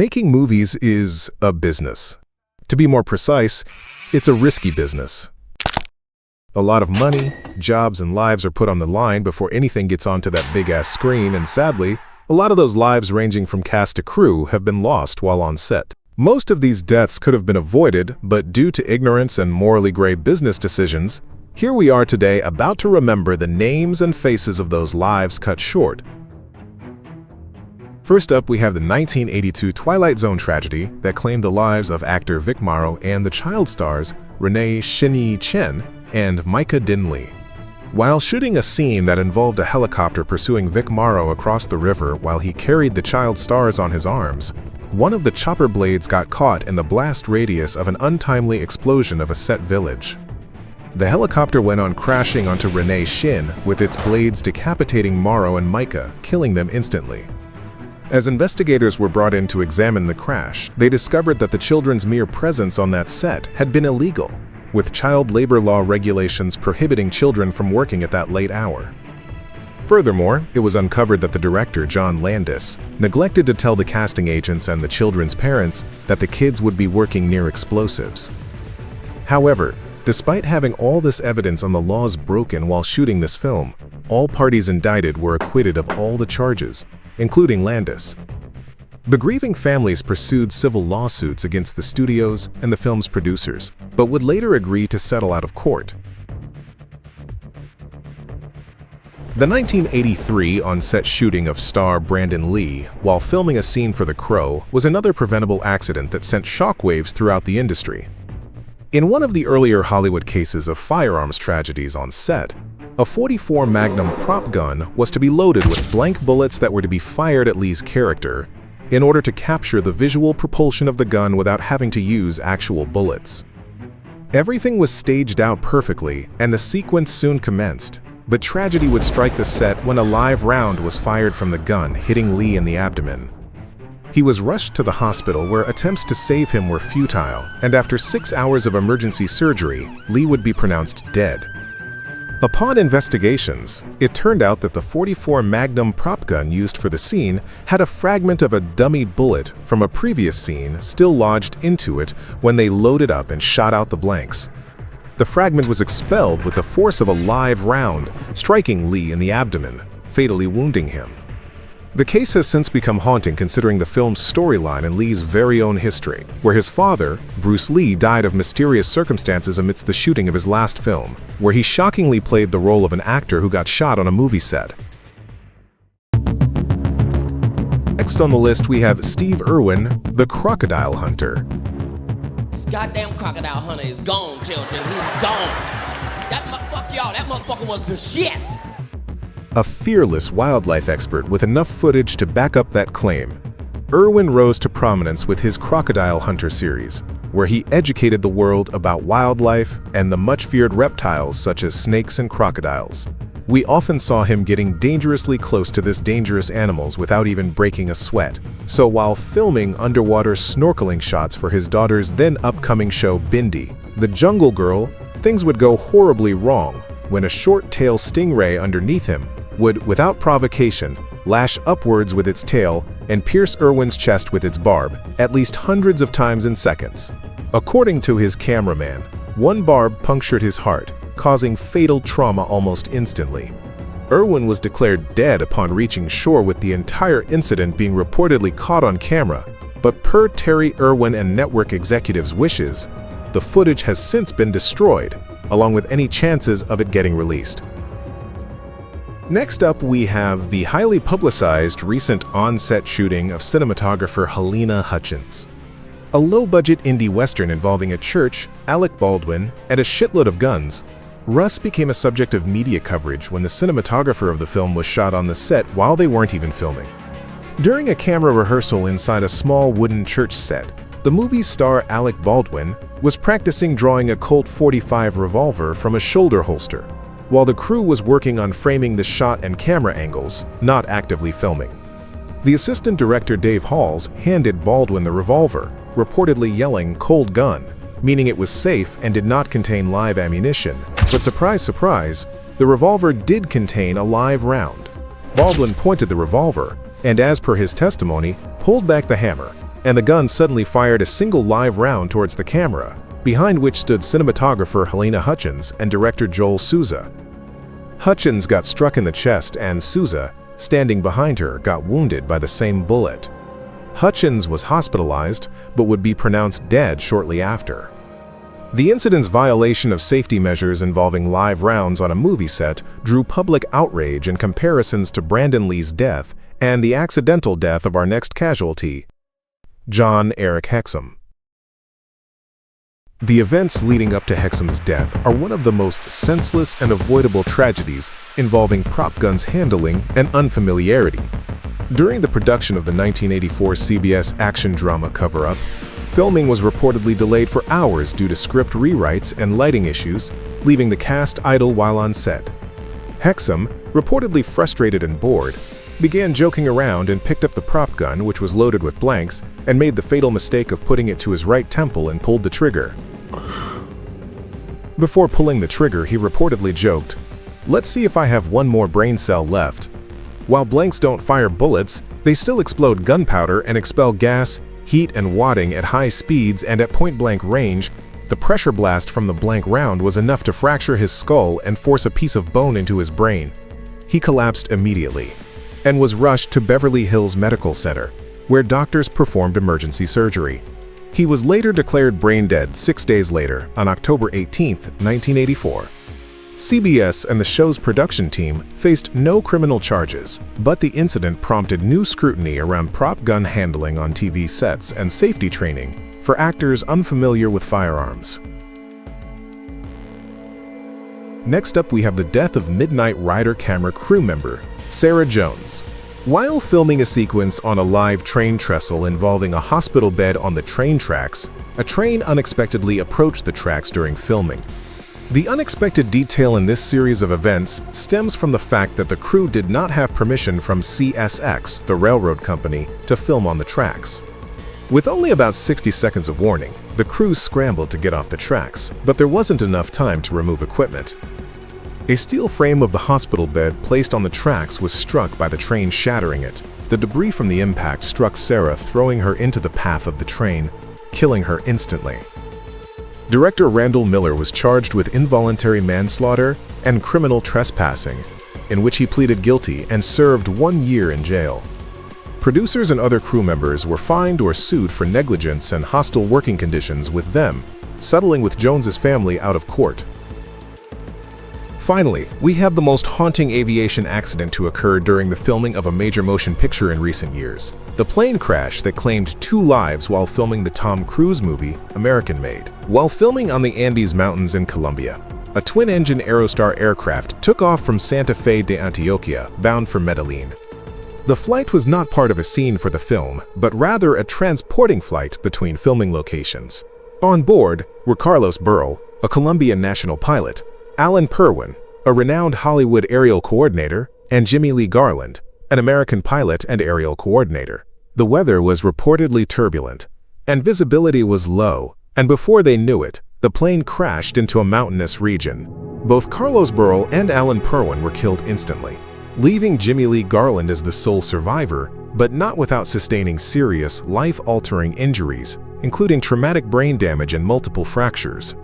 Making movies is a business. To be more precise, it's a risky business. A lot of money, jobs, and lives are put on the line before anything gets onto that big-ass screen, and sadly, a lot of those lives ranging from cast to crew have been lost while on set. Most of these deaths could have been avoided, but due to ignorance and morally gray business decisions, here we are today about to remember the names and faces of those lives cut short. First up, we have the 1982 Twilight Zone tragedy that claimed the lives of actor Vic Morrow and the child stars Renee Shin-Yi Chen and Micah Dinley. While shooting a scene that involved a helicopter pursuing Vic Morrow across the river while he carried the child stars on his arms, one of the chopper blades got caught in the blast radius of an untimely explosion of a set village. The helicopter went on crashing onto Renee Shin, with its blades decapitating Morrow and Micah, killing them instantly. As investigators were brought in to examine the crash, they discovered that the children's mere presence on that set had been illegal, with child labor law regulations prohibiting children from working at that late hour. Furthermore, it was uncovered that the director, John Landis, neglected to tell the casting agents and the children's parents that the kids would be working near explosives. However, despite having all this evidence on the laws broken while shooting this film, all parties indicted were acquitted of all the charges, including Landis. The grieving families pursued civil lawsuits against the studios and the film's producers, but would later agree to settle out of court. The 1983 on-set shooting of star Brandon Lee while filming a scene for The Crow was another preventable accident that sent shockwaves throughout the industry. In one of the earlier Hollywood cases of firearms tragedies on set, a .44 Magnum prop gun was to be loaded with blank bullets that were to be fired at Lee's character in order to capture the visual propulsion of the gun without having to use actual bullets. Everything was staged out perfectly, and the sequence soon commenced, but tragedy would strike the set when a live round was fired from the gun, hitting Lee in the abdomen. He was rushed to the hospital where attempts to save him were futile, and after 6 hours of emergency surgery, Lee would be pronounced dead. Upon investigations, it turned out that the .44 Magnum prop gun used for the scene had a fragment of a dummied bullet from a previous scene still lodged into it when they loaded up and shot out the blanks. The fragment was expelled with the force of a live round, striking Lee in the abdomen, fatally wounding him. The case has since become haunting considering the film's storyline and Lee's very own history, where his father, Bruce Lee, died of mysterious circumstances amidst the shooting of his last film, where he shockingly played the role of an actor who got shot on a movie set. Next on the list we have Steve Irwin, the Crocodile Hunter. Goddamn Crocodile Hunter is gone, children. He's gone. Fuck y'all, that motherfucker was the shit. A fearless wildlife expert with enough footage to back up that claim, Irwin rose to prominence with his Crocodile Hunter series, where he educated the world about wildlife and the much-feared reptiles such as snakes and crocodiles. We often saw him getting dangerously close to this dangerous animals without even breaking a sweat. So while filming underwater snorkeling shots for his daughter's then upcoming show Bindi, the Jungle Girl, things would go horribly wrong when a short-tailed stingray underneath him would, without provocation, lash upwards with its tail and pierce Irwin's chest with its barb, at least hundreds of times in seconds. According to his cameraman, one barb punctured his heart, causing fatal trauma almost instantly. Irwin was declared dead upon reaching shore, with the entire incident being reportedly caught on camera, but per Terry Irwin and network executives' wishes, the footage has since been destroyed, along with any chances of it getting released. Next up, we have the highly publicized recent on-set shooting of cinematographer Halyna Hutchins. A low-budget indie western involving a church, Alec Baldwin, and a shitload of guns, Russ became a subject of media coverage when the cinematographer of the film was shot on the set while they weren't even filming. During a camera rehearsal inside a small wooden church set, the movie's star Alec Baldwin was practicing drawing a Colt .45 revolver from a shoulder holster, while the crew was working on framing the shot and camera angles, not actively filming. The assistant director Dave Halls handed Baldwin the revolver, reportedly yelling "cold gun," meaning it was safe and did not contain live ammunition. But surprise, surprise, the revolver did contain a live round. Baldwin pointed the revolver, and as per his testimony, pulled back the hammer, and the gun suddenly fired a single live round towards the camera, behind which stood cinematographer Halyna Hutchins and director Joel Souza. Hutchins got struck in the chest and Souza, standing behind her, got wounded by the same bullet. Hutchins was hospitalized but would be pronounced dead shortly after. The incident's violation of safety measures involving live rounds on a movie set drew public outrage and comparisons to Brandon Lee's death and the accidental death of our next casualty, John Eric Hexum. The events leading up to Hexum's death are one of the most senseless and avoidable tragedies involving prop guns handling and unfamiliarity. During the production of the 1984 CBS action drama Cover Up, filming was reportedly delayed for hours due to script rewrites and lighting issues, leaving the cast idle while on set. Hexum, reportedly frustrated and bored, began joking around and picked up the prop gun, which was loaded with blanks, and made the fatal mistake of putting it to his right temple and pulled the trigger. Before pulling the trigger, he reportedly joked, "Let's see if I have one more brain cell left." While blanks don't fire bullets, they still explode gunpowder and expel gas, heat, and wadding at high speeds and at point-blank range. The pressure blast from the blank round was enough to fracture his skull and force a piece of bone into his brain. He collapsed immediately and was rushed to Beverly Hills Medical Center, where doctors performed emergency surgery. He was later declared brain dead 6 days later, on October 18, 1984. CBS and the show's production team faced no criminal charges, but the incident prompted new scrutiny around prop gun handling on TV sets and safety training for actors unfamiliar with firearms. Next up, we have the death of Midnight Rider camera crew member Sarah Jones. While filming a sequence on a live train trestle involving a hospital bed on the train tracks, a train unexpectedly approached the tracks during filming. The unexpected detail in this series of events stems from the fact that the crew did not have permission from CSX, the railroad company, to film on the tracks. With only about 60 seconds of warning, the crew scrambled to get off the tracks, but there wasn't enough time to remove equipment. A steel frame of the hospital bed placed on the tracks was struck by the train, shattering it. The debris from the impact struck Sarah, throwing her into the path of the train, killing her instantly. Director Randall Miller was charged with involuntary manslaughter and criminal trespassing, in which he pleaded guilty and served 1 year in jail. Producers and other crew members were fined or sued for negligence and hostile working conditions, with them settling with Jones's family out of court. Finally, we have the most haunting aviation accident to occur during the filming of a major motion picture in recent years: the plane crash that claimed 2 lives while filming the Tom Cruise movie American Made. While filming on the Andes Mountains in Colombia, a twin-engine Aerostar aircraft took off from Santa Fe de Antioquia, bound for Medellin. The flight was not part of a scene for the film, but rather a transporting flight between filming locations. On board were Carlos Burrell, a Colombian national pilot, Alan Perwin, a renowned Hollywood aerial coordinator, and Jimmy Lee Garland, an American pilot and aerial coordinator. The weather was reportedly turbulent, and visibility was low, and before they knew it, the plane crashed into a mountainous region. Both Carlos Burrell and Alan Perwin were killed instantly, leaving Jimmy Lee Garland as the sole survivor, but not without sustaining serious, life-altering injuries, including traumatic brain damage and multiple fractures.